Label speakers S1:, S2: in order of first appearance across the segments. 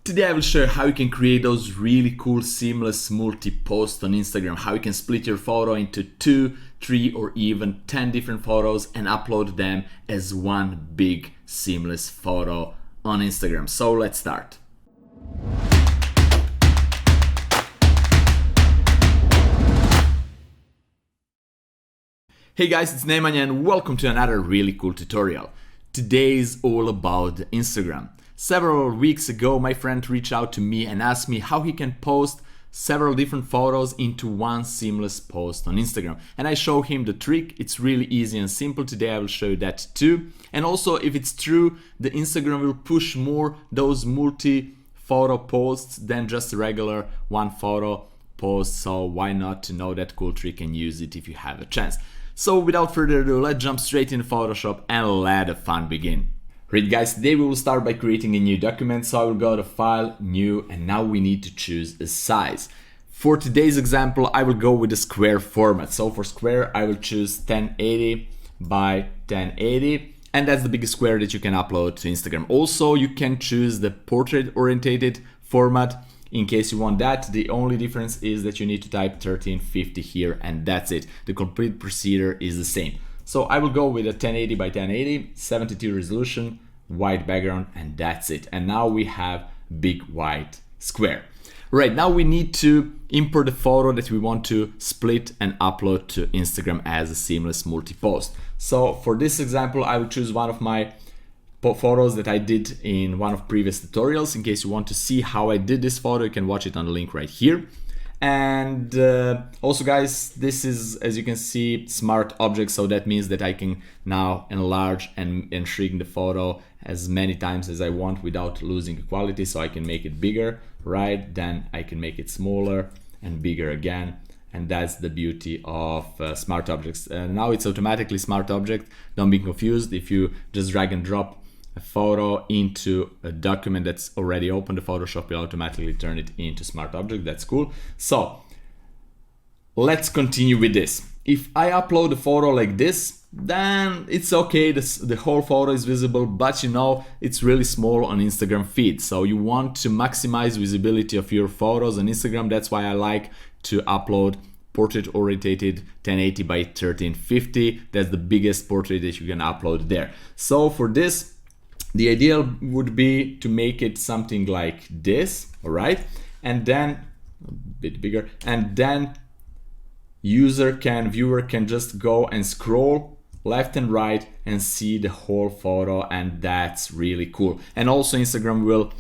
S1: Today I will show you how you can create those really cool seamless multi-posts on Instagram, how you can split your photo into 2, 3 or even 10 different photos and upload them as one big seamless photo on Instagram. So let's start. Hey guys, it's Nemanja and welcome to another really cool tutorial. Today is all about Instagram. Several weeks ago, my friend reached out to me and asked me how he can post several different photos into one seamless post on Instagram. And I show him the trick. It's really easy and simple. Today I will show you that too. And also, if it's true, the Instagram will push more those multi-photo posts than just a regular one photo post. So why not to know that cool trick and use it if you have a chance. So without further ado, let's jump straight into Photoshop and let the fun begin. Right guys, today we will start by creating a new document. So I will go to File, New, and now we need to choose a size. For today's example, I will go with the square format. So for square, I will choose 1080 by 1080, and that's the biggest square that you can upload to Instagram. Also, you can choose the portrait oriented format in case you want that. The only difference is that you need to type 1350 here, and that's it. The complete procedure is the same. So I will go with a 1080 by 1080, 72 resolution, white background, and that's it. And now we have big white square. Right, now we need to import the photo that we want to split and upload to Instagram as a seamless multi-post. So for this example, I will choose one of my photos that I did in one of previous tutorials. In case you want to see how I did this photo, you can watch it on the link right here. And also guys, this is, as you can see, smart object, so that means that I can now enlarge and shrink the photo as many times as I want without losing quality. So I can make it bigger, right? Then I can make it smaller and bigger again. And that's the beauty of smart objects. Now it's automatically smart object. Don't be confused. If you just drag and drop a photo into a document that's already open, the Photoshop will automatically turn it into smart object. That's cool. So let's continue with this. If I upload a photo like this, then it's okay, the whole photo is visible, but you know, it's really small on Instagram feed. So you want to maximize visibility of your photos on Instagram. That's why I like to upload portrait oriented 1080 by 1350. That's the biggest portrait that you can upload there. So for this, the ideal would be to make it something like this, all right? And then a bit bigger, and then viewer can just go and scroll left and right and see the whole photo, and that's really cool. And also Instagram will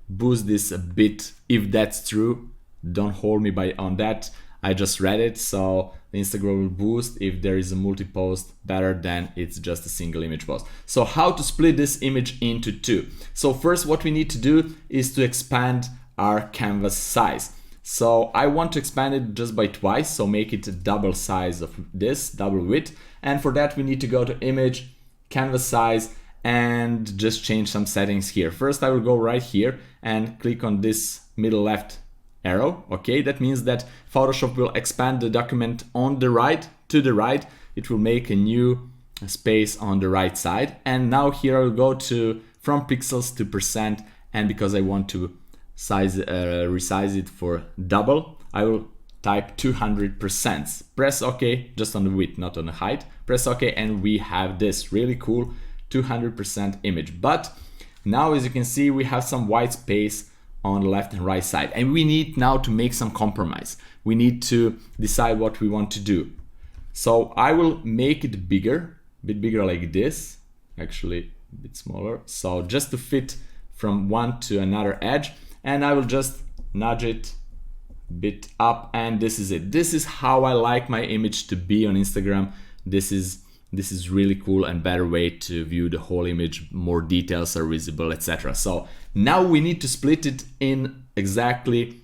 S1: boost this a bit if that's true. Don't hold me on that. I just read it, so the Instagram will boost if there is a multi-post better than it's just a single image post. So how to split this image into 2? So first what we need to do is to expand our canvas size. So I want to expand it just by twice, so make it a double size of this, double width. And for that we need to go to Image, Canvas Size, and just change some settings here. First I will go right here and click on this middle left arrow. Okay, that means that Photoshop will expand the document on the right, to the right. It will make a new space on the right side. And now here I will go to from pixels to percent, and because I want to resize it for double, I will type 200%. Press OK, just on the width, not on the height. Press OK, and we have this really cool 200% image. But now, as you can see, we have some white space on the left and right side, and we need now to make some compromise. We need to decide what we want to do. So I will make it bigger, a bit bigger like this, actually a bit smaller, so just to fit from one to another edge, and I will just nudge it a bit up, and this is it. This is how I like my image to be on Instagram. This is really cool and better way to view the whole image, more details are visible, etc. So now we need to split it in exactly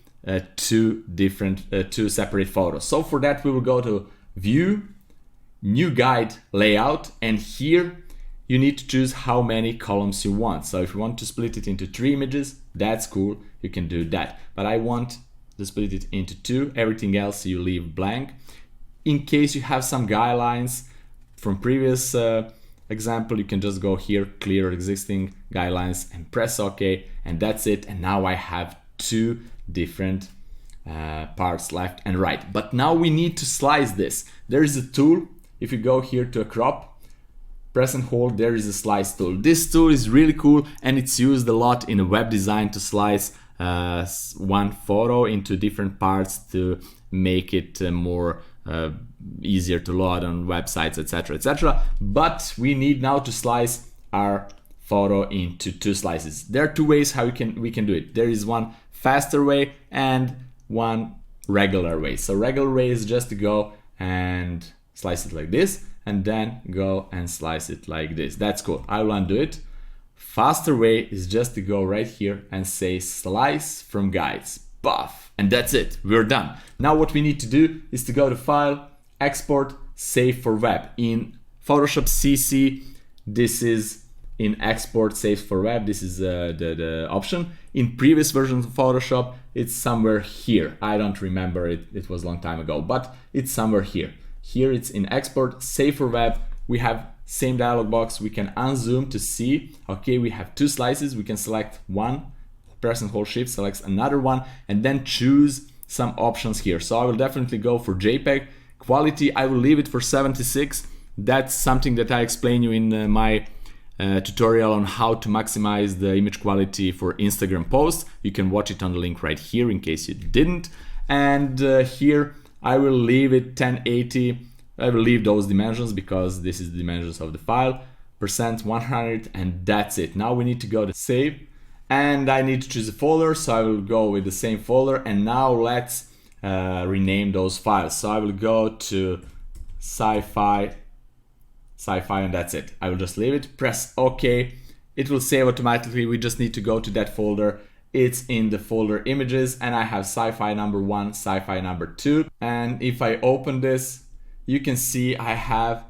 S1: two separate photos. So for that we will go to View, New Guide, Layout, and here you need to choose how many columns you want. So if you want to split it into 3 images, that's cool, you can do that. But I want to split it into 2, everything else you leave blank. In case you have some guidelines from previous example, you can just go here, clear existing guidelines, and press OK, and that's it. And now I have two different parts, left and right. But now we need to slice this. There is a tool. If you go here to a crop, press and hold, there is a slice tool. This tool is really cool, and it's used a lot in web design to slice one photo into different parts to make it more easier to load on websites, etc., etc. But we need now to slice our photo into two slices. There are two ways how we can do it. There is one faster way and one regular way. So regular way is just to go and slice it like this, and then go and slice it like this. That's cool. I will undo it. Faster way is just to go right here and say slice from guides. Buff. And that's it. We're done. Now what we need to do is to go to File, Export, Save for Web. In Photoshop CC, this is in Export, Save for Web. This is the option. In previous versions of Photoshop, it's somewhere here. I don't remember it. It was a long time ago, but it's somewhere here. Here it's in Export, Save for Web. We have same dialog box. We can unzoom to see, okay, we have two slices. We can select one, press and hold shift, selects another one, and then choose some options here. So I will definitely go for JPEG. Quality, I will leave it for 76. That's something that I explain you in my tutorial on how to maximize the image quality for Instagram posts. You can watch it on the link right here in case you didn't. And here I will leave it 1080. I will leave those dimensions because this is the dimensions of the file, %100, and that's it. Now we need to go to save, and I need to choose a folder, so I will go with the same folder. And now let's rename those files. So I will go to sci-fi, and that's it. I will just leave it, press OK. It will save automatically. We just need to go to that folder. It's in the folder images, and I have sci-fi number 1, sci-fi number 2. And if I open this, you can see I have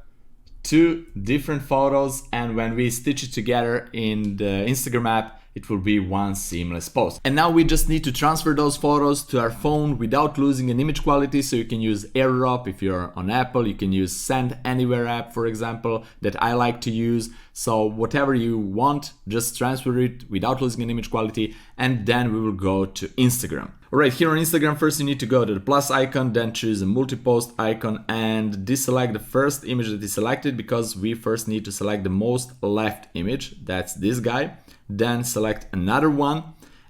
S1: two different photos, and when we stitch it together in the Instagram app, it will be one seamless post. And now we just need to transfer those photos to our phone without losing an image quality. So you can use AirDrop if you're on Apple. You can use Send Anywhere app, for example, that I like to use. So whatever you want, just transfer it without losing an image quality, and then we will go to Instagram. All right, here on Instagram, first you need to go to the plus icon, then choose a multi-post icon and deselect the first image that is selected, because we first need to select the most left image. That's this guy. Then select another one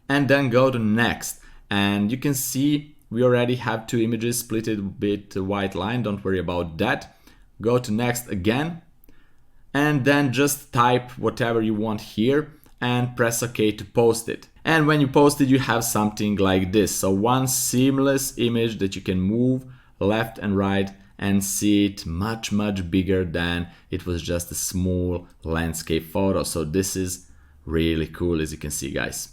S1: and then go to next. And you can see we already have two images split a bit white line. Don't worry about that. Go to next again, and then just type whatever you want here and press OK to post it. And when you post it, you have something like this. So one seamless image that you can move left and right and see it much bigger than it was just a small landscape photo. So this is really cool, as you can see, guys.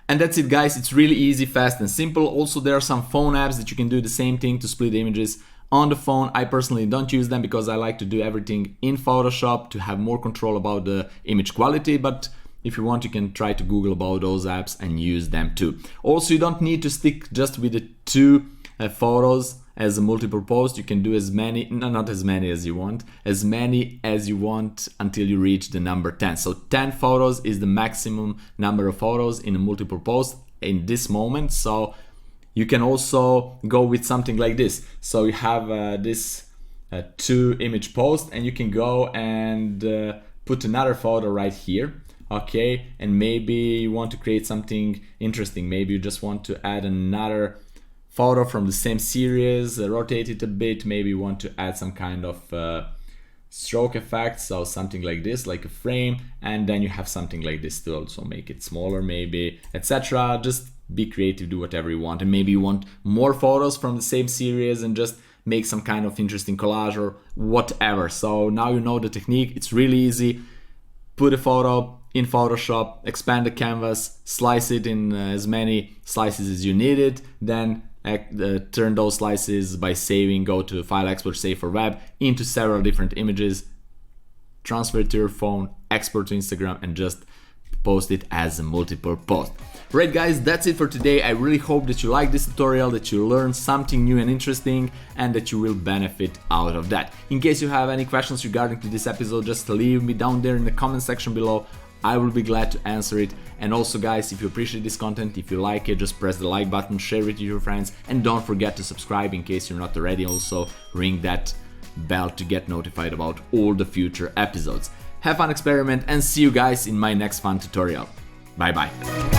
S1: And that's it, guys. It's really easy, fast and simple. Also, there are some phone apps that you can do the same thing to split images on the phone. I personally don't use them because I like to do everything in Photoshop to have more control about the image quality, but if you want, you can try to Google about those apps and use them too. Also, you don't need to stick just with the two photos as a multiple post. You can do as many, no, not as many as you want, as many as you want until you reach the number 10. So 10 photos is the maximum number of photos in a multiple post in this moment. So you can also go with something like this. So you have this two image post, and you can go and put another photo right here. Okay, and maybe you want to create something interesting. Maybe you just want to add another photo from the same series, rotate it a bit. Maybe you want to add some kind of stroke effect, so something like this, like a frame, and then you have something like this to also make it smaller, maybe, etc. Just be creative, do whatever you want. And maybe you want more photos from the same series and just make some kind of interesting collage or whatever. So now you know the technique. It's really easy. Put a photo in Photoshop, expand the canvas, slice it in as many slices as you need it, then turn those slices by saving, go to File, Export, Save for Web into several different images, transfer it to your phone, export to Instagram, and just post it as a multiple post. Right guys, that's it for today. I really hope that you like this tutorial, that you learned something new and interesting, and that you will benefit out of that. In case you have any questions regarding to this episode, just leave me down there in the comment section below. I will be glad to answer it. And also guys, if you appreciate this content, if you like it, just press the like button, share it with your friends, and don't forget to subscribe in case you're not already. Also ring that bell to get notified about all the future episodes. Have fun experiment and see you guys in my next fun tutorial. Bye bye.